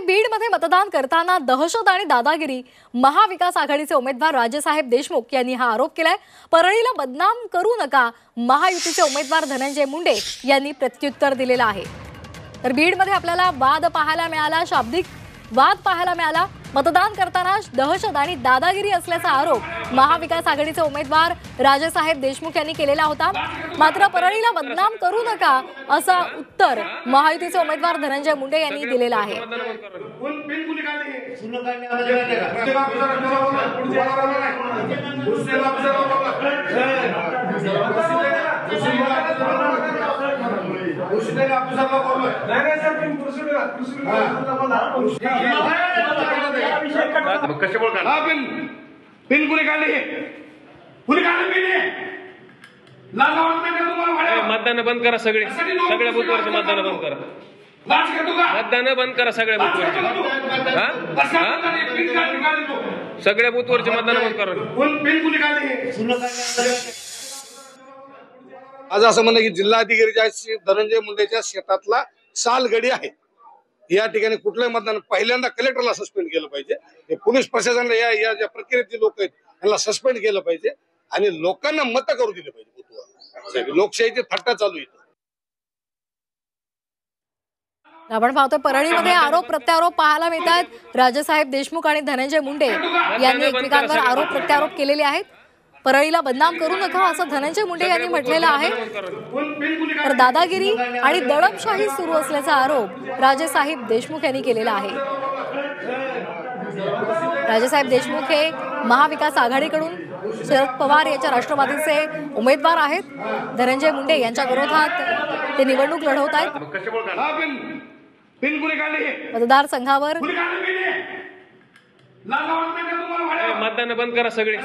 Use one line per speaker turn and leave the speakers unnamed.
बीडमध्ये मतदान करताना दहशत आणि दादागिरी महाविकास आघाडीचे उमेदवार राजेसाहेब देशमुख यांनी हा आरोप केलाय। परळीला बदनाम करू नका, महायुतीचे उमेदवार धनंजय मुंडे यांनी प्रत्युत्तर दिलेलं आहे। तर बीडमध्ये आपल्याला वाद पाहायला मिळाला, शाब्दिक वाद पाहायला मिळाला। मतदान करताना दहशत आणि दादागिरी असल्याचा आरोप महाविकास आघाडीचे उमेदवार राजेसाहेब देशमुख यांनी केलेला होता। मात्र परळीला बदनाम करू नका असं उत्तर महायुतीचे उमेदवार धनंजय मुंडे यांनी दिलेलं आहे।
मतदान बंद करा, सगळ्या बूथवरचे मतदान बंद करा, मतदान बंद करा, सगळ्या बूथवरचे सगळ्या बूथवरचे मतदान बंद करा।
आज असं म्हणणं की जिल्हाधिकारी धनंजय मुंडेच्या शेतातला सालगडी आहे, या ठिकाणी कुठलंही मतदान पहिल्यांदा कलेक्टरला सस्पेंड केलं पाहिजे। पोलीस प्रशासनाला या ज्या प्रक्रियेतील लोक आहेत यांना सस्पेंड केलं पाहिजे आणि लोकांना मत करू दिले पाहिजे। लोकशाहीची थट्टा चालू आहे।
आपण पाहतोय परळीमध्ये आरोप प्रत्यारोप पाहायला मिळतात। राजेसाहेब देशमुख आणि धनंजय मुंडे यांनी एकमेकांवर आरोप प्रत्यारोप केलेले आहेत। परळीला बदनाम करू नका असं धनंजय मुंडे यांनी म्हटलेलं आहे। तर दादागिरी आणि दडपशाही सुरू असल्याचा आरोप राजेसाहेब देशमुख यांनी केलेला आहे। राजेसाहेब देशमुख हे महाविकास आघाडीकडून शरद पवार यांच्या राष्ट्रवादीचे उमेदवार आहेत। धनंजय मुंडे यांच्या विरोधात ते निवडणूक लढवत आहेत।
मतदारसंघावर मतदान बंद करा, सगळे